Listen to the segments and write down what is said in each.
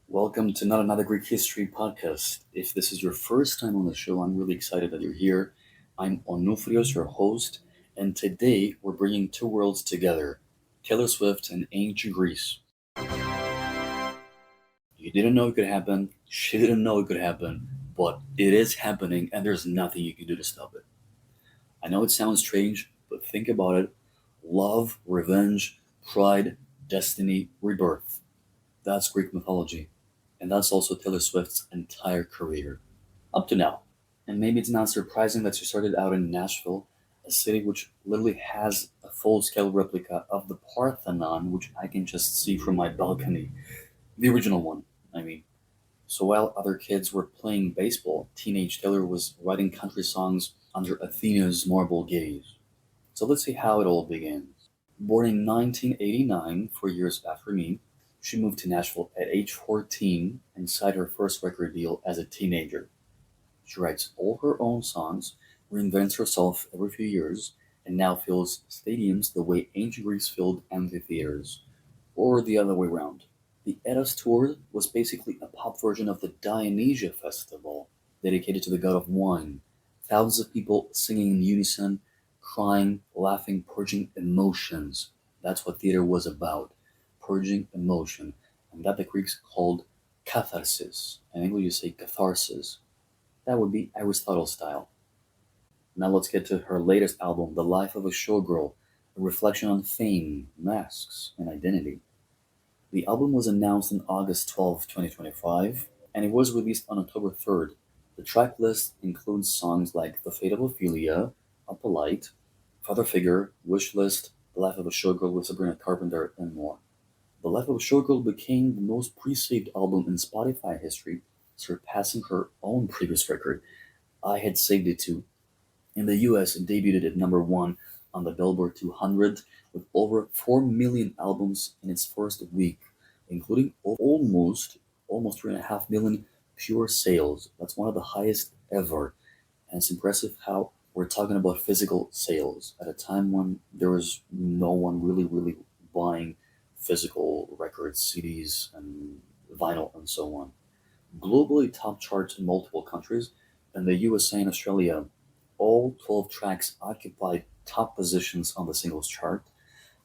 Welcome to Not Another Greek History podcast. If this is your first time on the show, I'm really excited that you're here. I'm Onufrios, your host, and today we're bringing two worlds together, Taylor Swift and ancient Greece. You didn't know it could happen, she didn't know it could happen, but it is happening and there's nothing you can do to stop it. I know it sounds strange, but think about it. Love, revenge, pride, destiny, rebirth. That's Greek mythology. And that's also Taylor Swift's entire career, up to now. And maybe it's not surprising that she started out in Nashville, a city which literally has a full scale replica of the Parthenon, which I can just see from my balcony. The original one, I mean. So while other kids were playing baseball, teenage Taylor was writing country songs under Athena's marble gaze. So let's see how it all begins. Born in 1989, 4 years after me, she moved to Nashville at age 14 and signed her first record deal as a teenager. She writes all her own songs, reinvents herself every few years, and now fills stadiums the way ancient Greece filled amphitheaters, or the other way around. The Eros Tour was basically a pop version of the Dionysia Festival, dedicated to the god of wine. Thousands of people singing in unison, crying, laughing, purging emotions. That's what theater was about, purging emotion, and that the Greeks called catharsis. In English, you say catharsis. That would be Aristotle style. Now let's get to her latest album, The Life of a Showgirl, a reflection on fame, masks, and identity. The album was announced on August 12, 2025, and it was released on October 3rd. The track list includes songs like The Fate of Ophelia, Aphrodite, Father Figure, Wish List, The Life of a Showgirl with Sabrina Carpenter, and more. The Life of a Showgirl became the most pre-saved album in Spotify history, surpassing her own previous record, I Had Saved It Too. In the US, it debuted at number one on the Billboard 200 with over 4 million albums in its first week, including almost 3.5 million pure sales. That's one of the highest ever. And it's impressive how we're talking about physical sales at a time when there was no one really buying physical records, CDs, and vinyl, and so on. Globally top charts in multiple countries, in the USA and Australia, all 12 tracks occupied top positions on the singles chart,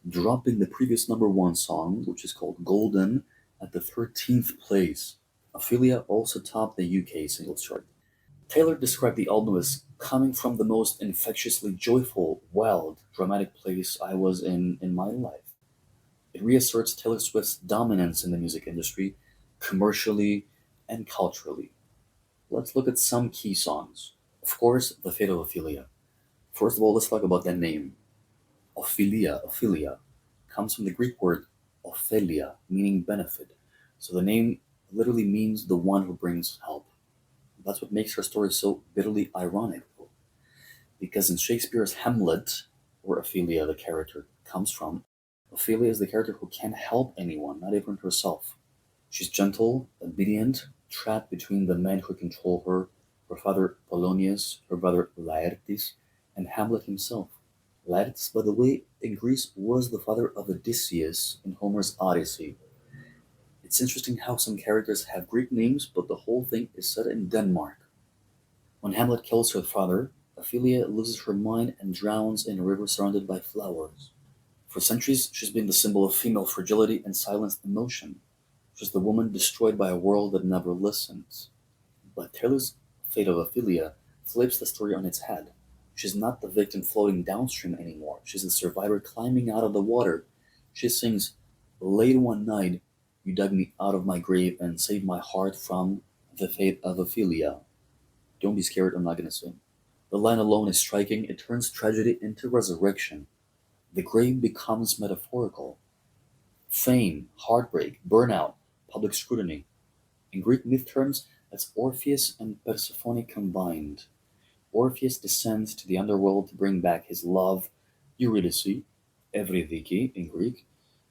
dropping the previous number one song, which is called Golden, at the 13th place. Ophelia also topped the UK singles chart. Taylor described the album as coming from the most infectiously joyful, wild, dramatic place I was in my life. It reasserts Taylor Swift's dominance in the music industry, commercially and culturally. Let's look at some key songs. Of course, The Fate of Ophelia. First of all, let's talk about that name. Ophelia, comes from the Greek word Ophelia, meaning benefit. So the name literally means the one who brings help. That's what makes her story so bitterly ironic, because in Shakespeare's Hamlet, where Ophelia, the character, comes from, Ophelia is the character who can't help anyone, not even herself. She's gentle, obedient, trapped between the men who control her, her father Polonius, her brother Laertes, and Hamlet himself. Laertes, by the way, in Greece was the father of Odysseus in Homer's Odyssey. It's interesting how some characters have Greek names, but the whole thing is set in Denmark. When Hamlet kills her father, Ophelia loses her mind and drowns in a river surrounded by flowers. For centuries, she's been the symbol of female fragility and silenced emotion. She's the woman destroyed by a world that never listens. But Taylor's Fate of Ophelia flips the story on its head. She's not the victim floating downstream anymore. She's the survivor climbing out of the water. She sings, Late one night, you dug me out of my grave and saved my heart from the fate of Ophelia. Don't be scared, I'm not gonna sing. The line alone is striking. It turns tragedy into resurrection. The grave becomes metaphorical. Fame, heartbreak, burnout, public scrutiny. In Greek myth terms, that's Orpheus and Persephone combined. Orpheus descends to the underworld to bring back his love, Eurydice, Evrydike in Greek,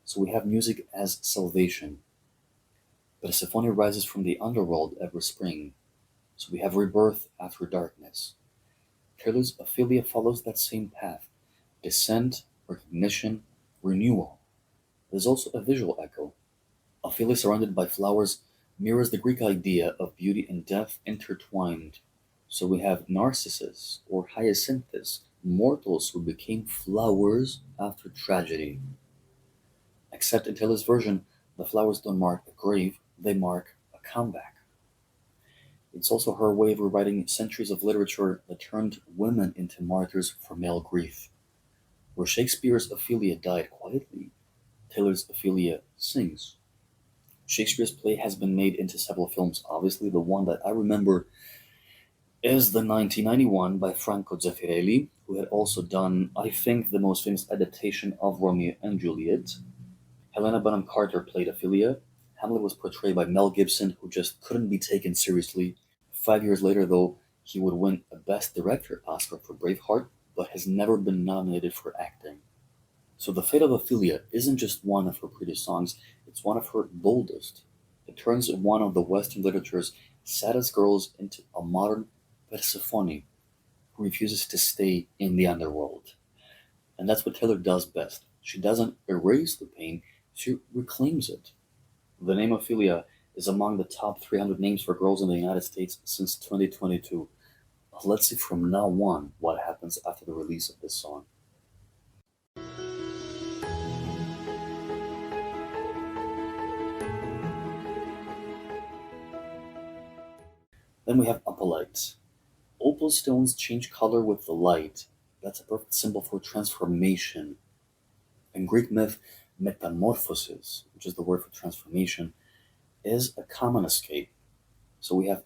so we have music as salvation. Persephone rises from the underworld every spring, so we have rebirth after darkness. Taylor's Ophelia follows that same path, descent, recognition, renewal. There's also a visual echo. Ophelia surrounded by flowers mirrors the Greek idea of beauty and death intertwined. So we have Narcissus or Hyacinthus, mortals who became flowers after tragedy. Except in Taylor's version, the flowers don't mark a grave, they mark a comeback. It's also her way of rewriting centuries of literature that turned women into martyrs for male grief. Where Shakespeare's Ophelia died quietly, Taylor's Ophelia sings. Shakespeare's play has been made into several films. Obviously, the one that I remember is the 1991 by Franco Zeffirelli, who had also done, I think, the most famous adaptation of Romeo and Juliet. Helena Bonham Carter played Ophelia. Hamlet was portrayed by Mel Gibson, who just couldn't be taken seriously. 5 years later, though, he would win a Best Director Oscar for Braveheart, but has never been nominated for acting. So The Fate of Ophelia isn't just one of her prettiest songs, it's one of her boldest. It turns one of the Western literature's saddest girls into a modern Persephone who refuses to stay in the underworld. And that's what Taylor does best. She doesn't erase the pain, she reclaims it. The name Ophelia is among the top 300 names for girls in the United States since 2022. Let's see from now on what happens after the release of this song. Then we have opalite. Opal stones change color with the light. That's a perfect symbol for transformation. In Greek myth, metamorphosis, which is the word for transformation, is a common escape. So we have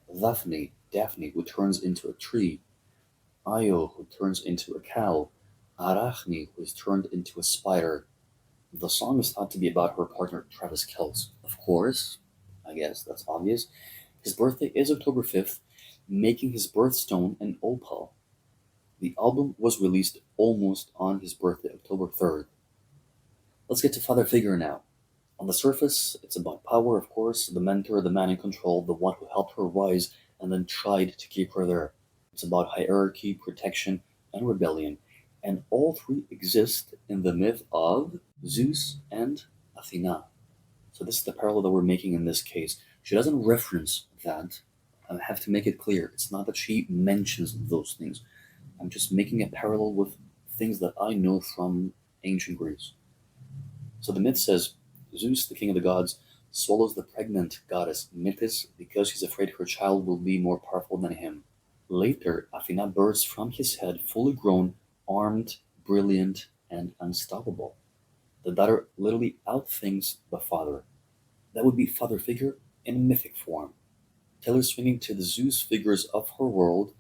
Daphne, who turns into a tree, Io, who turns into a cow, Arachne, who is turned into a spider. The song is thought to be about her partner Travis Kelce. Of course, I guess that's obvious. His birthday is October 5th, making his birthstone an opal. The album was released almost on his birthday, October 3rd. Let's get to Father Figure now. On the surface, it's about power, of course, the mentor, the man in control, the one who helped her rise and then tried to keep her there. It's about hierarchy, protection, and rebellion. And all three exist in the myth of Zeus and Athena. So this is the parallel that we're making in this case. She doesn't reference that. I have to make it clear. It's not that she mentions those things. I'm just making a parallel with things that I know from ancient Greece. So the myth says Zeus, the king of the gods, swallows the pregnant goddess Metis because he's afraid her child will be more powerful than him. Later, Athena bursts from his head fully grown, armed, brilliant, and unstoppable. The daughter literally outthinks the father. That would be Father Figure in mythic form. Taylor swinging to the Zeus figures of her world,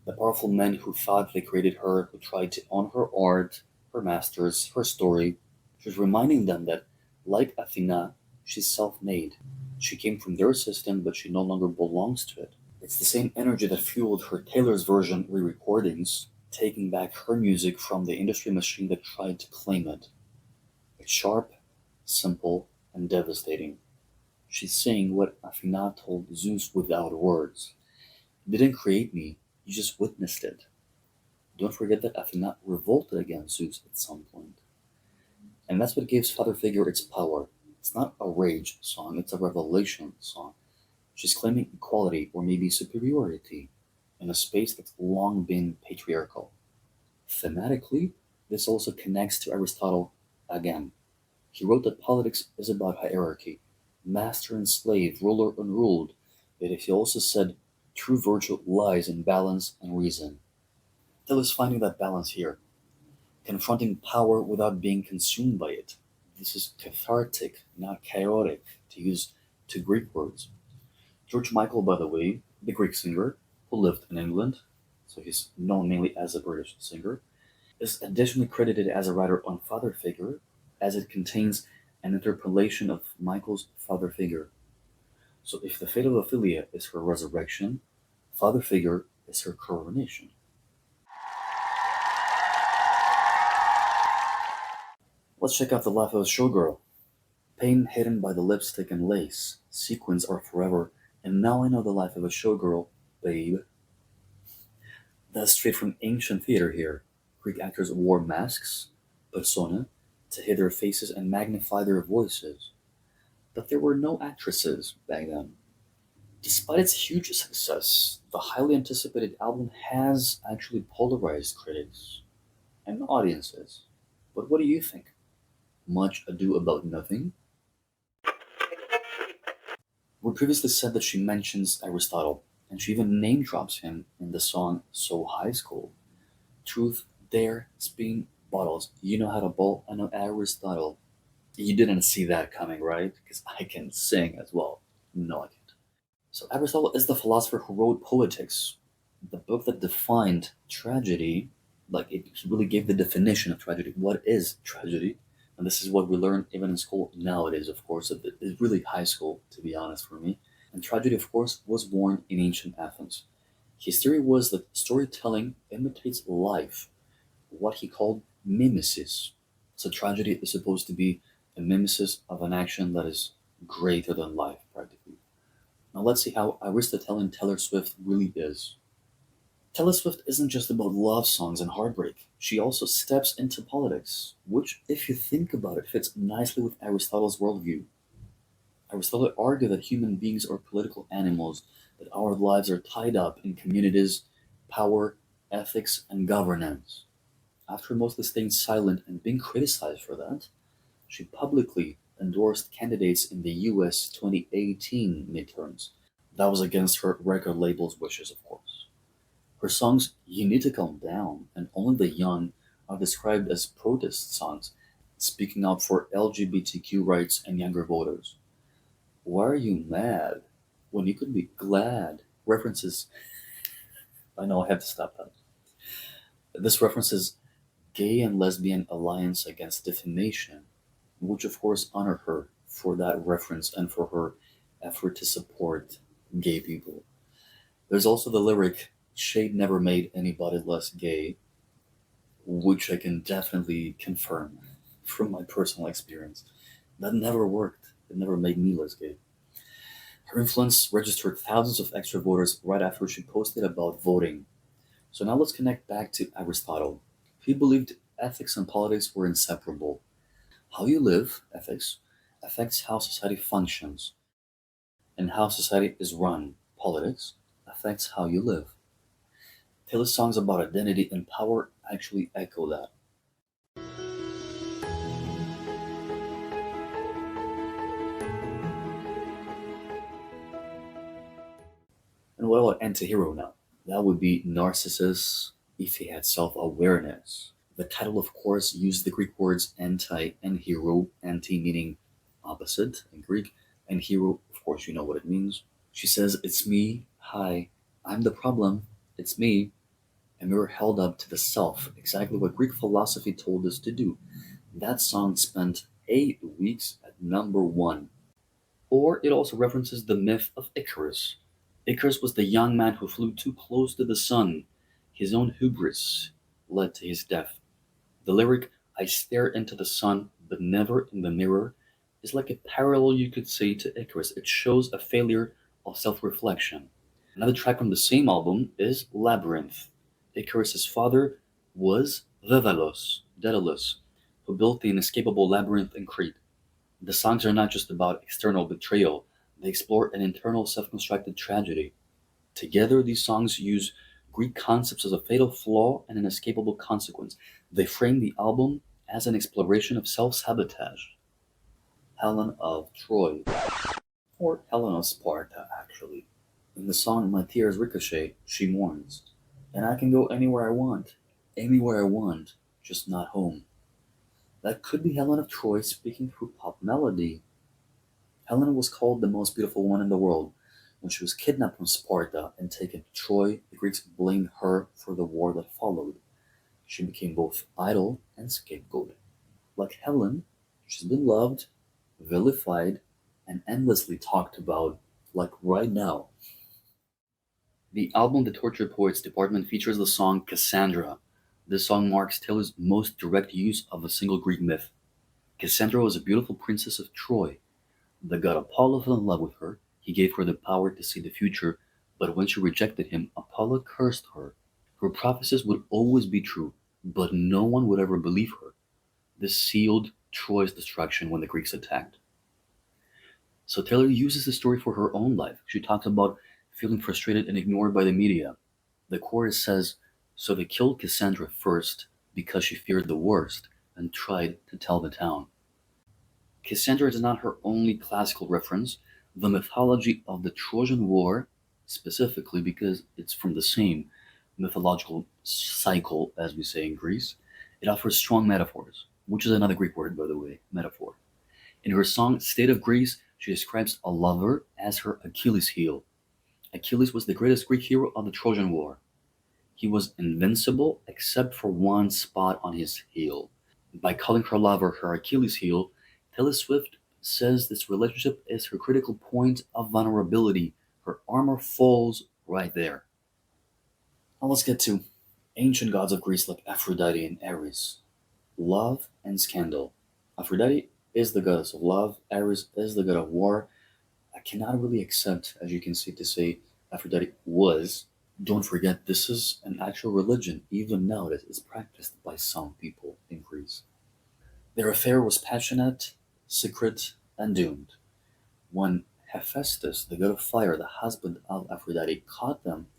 the powerful men who thought they created her, who tried to own her art, her masters, her story. She's reminding them that, like Athena, she's self-made. She came from their system, but she no longer belongs to it. It's the same energy that fueled her Taylor's version re-recordings, taking back her music from the industry machine that tried to claim it. It's sharp, simple, and devastating. She's saying what Athena told Zeus without words. You didn't create me, you just witnessed it. Don't forget that Athena revolted against Zeus at some point. And that's what gives Father Figure its power. It's not a rage song, it's a revelation song. She's claiming equality or maybe superiority in a space that's long been patriarchal. Thematically, this also connects to Aristotle again. He wrote that politics is about hierarchy, master and slave, ruler and ruled, yet he also said true virtue lies in balance and reason. Taylor's finding that balance here, confronting power without being consumed by it. This is cathartic, not chaotic, to use two Greek words. George Michael, by the way, the Greek singer who lived in England, so he's known mainly as a British singer, is additionally credited as a writer on Father Figure, as it contains an interpolation of Michael's Father Figure. So if the fate of Ophelia is her resurrection, Father Figure is her coronation. Let's check out the life of a showgirl. Pain hidden by the lipstick and lace, sequins are forever, and now I know the life of a showgirl, babe. That's straight from ancient theater here. Greek actors wore masks, persona, to hide their faces and magnify their voices. But there were no actresses back then. Despite its huge success, the highly anticipated album has actually polarized critics and audiences. But what do you think? Much Ado About Nothing? We previously said that she mentions Aristotle, and she even name drops him in the song So High School. Truth, dare, spin, bottles. You know how to bowl, I know Aristotle. You didn't see that coming, right? Because I can sing as well. No, I can't. So Aristotle is the philosopher who wrote Poetics, the book that defined tragedy. Like he really gave the definition of tragedy. What is tragedy? And this is what we learn even in school nowadays. Of course, it's really high school to be honest for me. And tragedy, of course, was born in ancient Athens. His theory was that storytelling imitates life, what he called mimesis. So tragedy is supposed to be a mimesis of an action that is greater than life, practically. Now let's see how Aristotelian Taylor Swift really is. Taylor Swift isn't just about love songs and heartbreak. She also steps into politics, which, if you think about it, fits nicely with Aristotle's worldview. Aristotle argued that human beings are political animals, that our lives are tied up in communities, power, ethics, and governance. After mostly staying silent and being criticized for that, she publicly endorsed candidates in the US 2018 midterms. That was against her record label's wishes, of course. Her songs, You Need to Calm Down and Only the Young, are described as protest songs, speaking up for LGBTQ rights and younger voters. Why are you mad when you could be glad? References, I know I have to stop that. This references gay and lesbian alliance against defamation, which of course honor her for that reference and for her effort to support gay people. There's also the lyric, Shade never made anybody less gay, which I can definitely confirm from my personal experience. That never worked. It never made me less gay. Her influence registered thousands of extra voters right after she posted about voting. So now let's connect back to Aristotle. He believed ethics and politics were inseparable. How you live, ethics, affects how society functions, and how society is run, politics, affects how you live. Taylor's songs about identity and power actually echo that. And what about Antihero now? That would be Narcissus if he had self awareness. The title, of course, used the Greek words anti and hero, anti meaning opposite in Greek, and hero, of course, you know what it means. She says, It's me, hi, I'm the problem, it's me, and we were held up to the self, exactly what Greek philosophy told us to do. That song spent 8 weeks at number one. Or it also references the myth of Icarus. Icarus was the young man who flew too close to the sun. His own hubris led to his death. The lyric, I stare into the sun, but never in the mirror, is like a parallel you could say to Icarus. It shows a failure of self reflection. Another track from the same album is Labyrinth. Icarus's father was Daedalus, who built the inescapable labyrinth in Crete. The songs are not just about external betrayal, they explore an internal self constructed tragedy. Together, these songs use Greek concepts as a fatal flaw and an escapable consequence. They frame the album as an exploration of self sabotage. Helen of Troy, or Helen of Sparta, actually. In the song My Tears Ricochet, she mourns, and I can go anywhere I want, just not home. That could be Helen of Troy speaking through pop melody. Helen was called the most beautiful one in the world. When she was kidnapped from Sparta and taken to Troy, the Greeks blamed her for the war that followed. She became both idol and scapegoat. Like Helen, she's been loved, vilified, and endlessly talked about, like right now. The album The Tortured Poets Department features the song Cassandra. This song marks Taylor's most direct use of a single Greek myth. Cassandra was a beautiful princess of Troy. The god Apollo fell in love with her. He gave her the power to see the future, but when she rejected him, Apollo cursed her. Her prophecies would always be true, but no one would ever believe her. This sealed Troy's destruction when the Greeks attacked. So Taylor uses the story for her own life. She talks about feeling frustrated and ignored by the media. The chorus says, "So they killed Cassandra first because she feared the worst and tried to tell the town." Cassandra is not her only classical reference. The mythology of the Trojan War, specifically because it's from the same mythological cycle as we say in Greece, it offers strong metaphors, which is another Greek word, by the way, metaphor. In her song State of Greece, she describes a lover as her Achilles heel. Achilles was the greatest Greek hero of the Trojan War. He was invincible except for one spot on his heel. By calling her lover her Achilles heel, Taylor Swift says this relationship is her critical point of vulnerability. Her armor falls right there. Now let's get to ancient gods of Greece like Aphrodite and Ares. Love and scandal. Aphrodite is the goddess of love, Ares is the god of war. I cannot really accept, as you can see, to say Aphrodite was. Don't forget, this is an actual religion, even now, that is practiced by some people in Greece. Their affair was passionate, secret, and doomed. When Hephaestus, the god of fire, the husband of Aphrodite, caught them,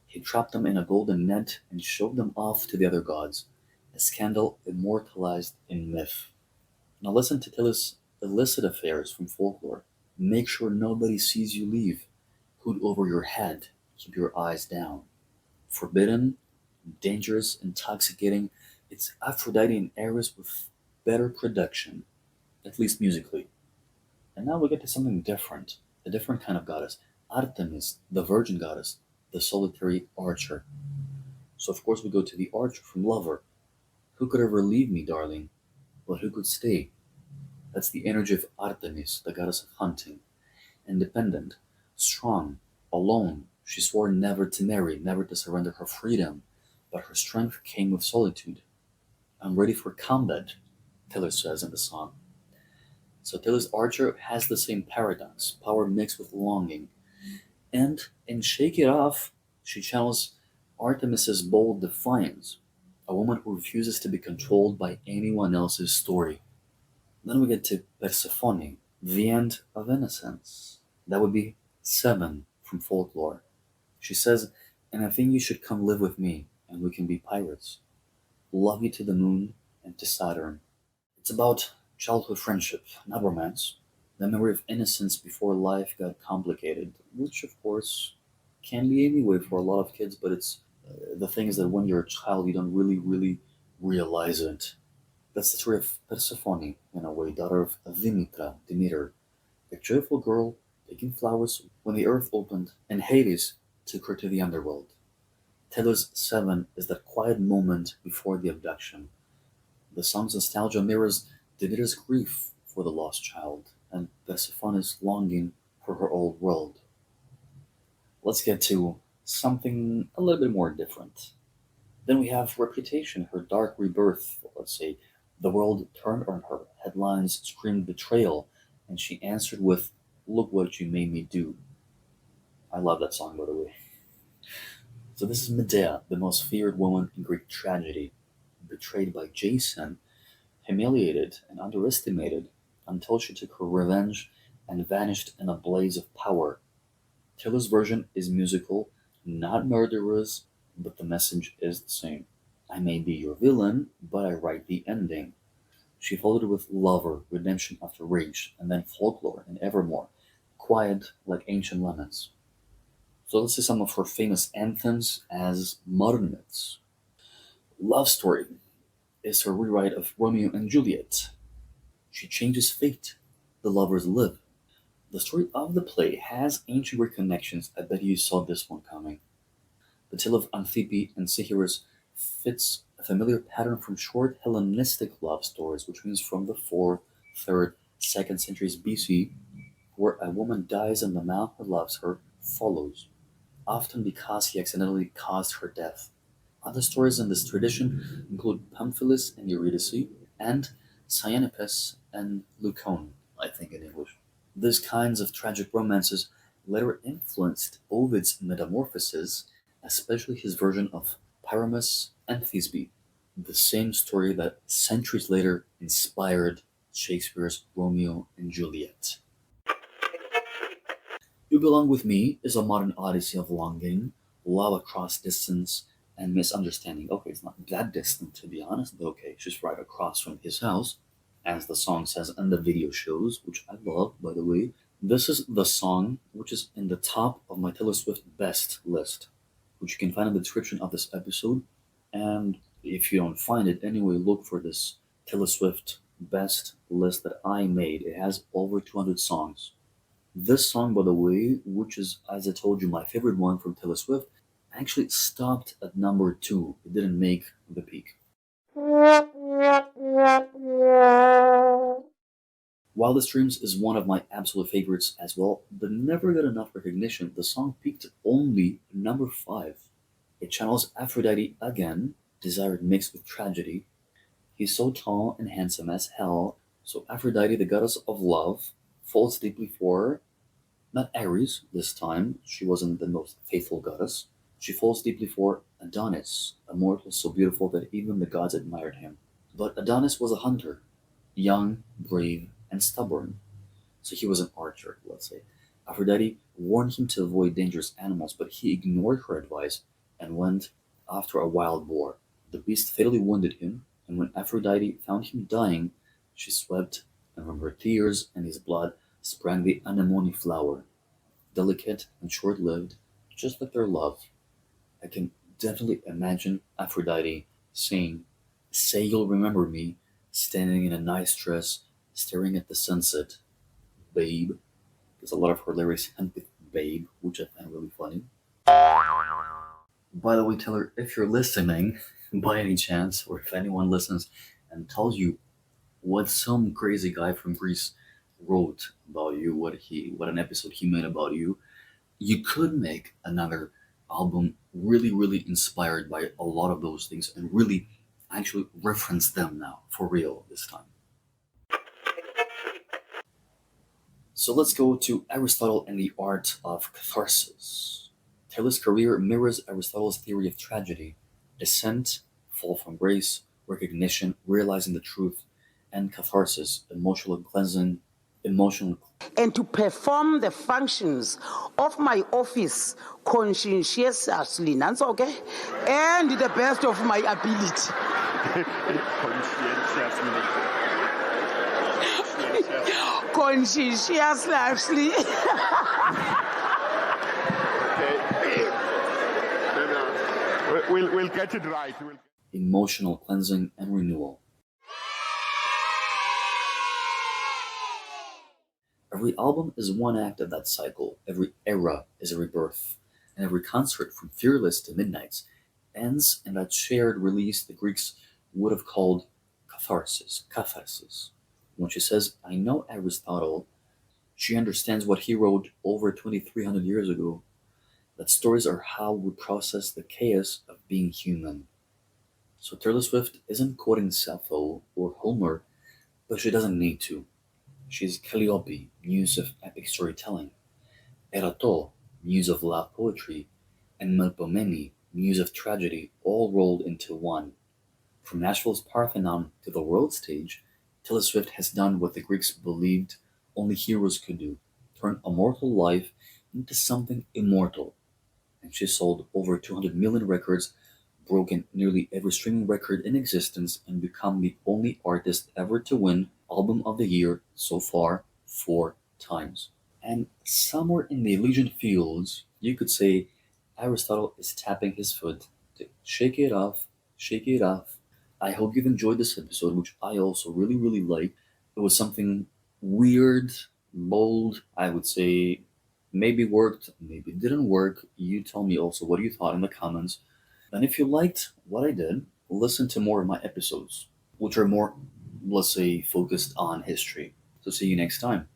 he trapped them in a golden net and showed them off to the other gods, a scandal immortalized in myth. Now listen to Taylor's illicit affairs from folklore. Make sure nobody sees you leave. Hood over your head. Keep your eyes down. Forbidden, dangerous, intoxicating. It's Aphrodite and Ares with better production, at least musically. And now we get to something different, a different kind of goddess. Artemis, the virgin goddess, the solitary archer. So of course we go to the archer from Lover. Who could ever leave me, darling? But who could stay? That's the energy of Artemis, the goddess of hunting. Independent, strong, alone. She swore never to marry, never to surrender her freedom, but her strength came with solitude. I'm ready for combat, Taylor says in the song. So Taylor's Archer has the same paradox, power mixed with longing. And in Shake It Off, she channels Artemis's bold defiance, a woman who refuses to be controlled by anyone else's story. Then we get to Persephone, the end of innocence. That would be Seven from folklore. She says, "And I think you should come live with me, and we can be pirates. Love you to the moon and to Saturn." It's about childhood friendship, not romance. The memory of innocence before life got complicated, which of course can be anyway for a lot of kids, but it's the thing is that when you're a child, you don't really realize it. That's the story of Persephone, in a way, daughter of Demeter, a joyful girl taking flowers when the earth opened and Hades took her to the underworld. Taylor's Seven is that quiet moment before the abduction. The song's nostalgia mirrors Demeter's grief for the lost child and Persephone's longing for her old world. Let's get to something a little bit more different. Then we have Reputation, her dark rebirth, let's say. The world turned on her, headlines screamed betrayal, and she answered with, "Look what you made me do." I love that song, by the way. So this is Medea, the most feared woman in Greek tragedy, betrayed by Jason, humiliated and underestimated until she took her revenge and vanished in a blaze of power. Taylor's version is musical, not murderous, but the message is the same. I may be your villain, but I write the ending. She followed it with Lover, Redemption After Rage, and then Folklore and Evermore, quiet like ancient lemons. So let's see some of her famous anthems as modern myths. Love Story is her rewrite of Romeo and Juliet. She changes fate. The lovers live. The story of the play has ancient Greek connections. I bet you saw this one coming. The tale of Anthippe and Sycharis fits a familiar pattern from short Hellenistic love stories, which means from the 4th, 3rd, 2nd centuries BC, where a woman dies and the man who loves her follows, often because he accidentally caused her death. Other stories in this tradition include Pamphilus and Eurydice, and Cyanopus and Leucon, I think in English. These kinds of tragic romances later influenced Ovid's Metamorphoses, especially his version of Pyramus and Thisbe, the same story that centuries later inspired Shakespeare's Romeo and Juliet. You Belong With Me is a modern odyssey of longing, love across distance, and misunderstanding. Okay, it's not that distant to be honest, but okay, she's right across from his house, as the song says and the video shows, which I love, by the way. This is the song which is in the top of my Taylor Swift best list, which you can find in the description of this episode. And if you don't find it anyway, look for this Taylor Swift best list that I made. It has over 200 songs. This song, by the way, which is, as I told you, my favorite one from Taylor Swift, actually stopped at number 2. It didn't make the peak. Wildest Dreams is one of my absolute favorites as well, but never got enough recognition. The song peaked only number 5. It channels Aphrodite again, desire mixed with tragedy. He's so tall and handsome as hell, so Aphrodite, the goddess of love, falls deeply for her. Not Ares this time, she wasn't the most faithful goddess. She falls deeply for Adonis, a mortal so beautiful that even the gods admired him. But Adonis was a hunter, young, brave, and stubborn. So he was an archer, let's say. Aphrodite warned him to avoid dangerous animals, but he ignored her advice and went after a wild boar. The beast fatally wounded him, and when Aphrodite found him dying, she swept, and from her tears and his blood sprang the anemone flower. Delicate and short-lived, just like their love. I can definitely imagine Aphrodite saying, "Say you'll remember me," standing in a nice dress, staring at the sunset. Babe. There's a lot of her lyrics end with babe, which I find really funny. By the way, Taylor, if you're listening, by any chance, or if anyone listens and tells you what some crazy guy from Greece wrote about you, what an episode he made about you, you could make another album really inspired by a lot of those things and really actually reference them now, for real this time. So let's go to Aristotle and the art of catharsis. Taylor's career mirrors Aristotle's theory of tragedy: descent, fall from grace, recognition, realizing the truth, and catharsis, emotional cleansing, and to perform the functions of my office conscientiously, okay, and the best of my ability. Conscientiously. We'll get it right. Emotional cleansing and renewal. Every album is one act of that cycle. Every era is a rebirth. And every concert, from Fearless to Midnights, ends in that shared release the Greeks would have called catharsis. When she says, "I know Aristotle," she understands what he wrote over 2,300 years ago. That stories are how we process the chaos of being human. So Taylor Swift isn't quoting Sappho or Homer, but she doesn't need to. She's Calliope, muse of epic storytelling, Aristotle, muse of love poetry, and Melpomene, muse of tragedy, all rolled into one. From Nashville's Parthenon to the world stage, Taylor Swift has done what the Greeks believed only heroes could do: turn a mortal life into something immortal. And she sold over 200 million records, broken nearly every streaming record in existence, and become the only artist ever to win Album of the Year so far 4 times. And somewhere in the Elysian fields, you could say Aristotle is tapping his foot to shake it off, shake it off. I hope you've enjoyed this episode, which I also really liked. It was something weird, bold, I would say. Maybe worked, maybe didn't work. You tell me also what you thought in the comments. And if you liked what I did, listen to more of my episodes, which are more, let's say, focused on history. So see you next time.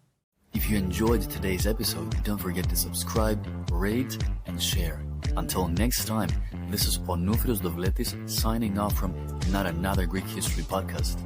If you enjoyed today's episode, don't forget to subscribe, rate, and share. Until next time, this is Onufrios Dovletis signing off from Not Another Greek History Podcast.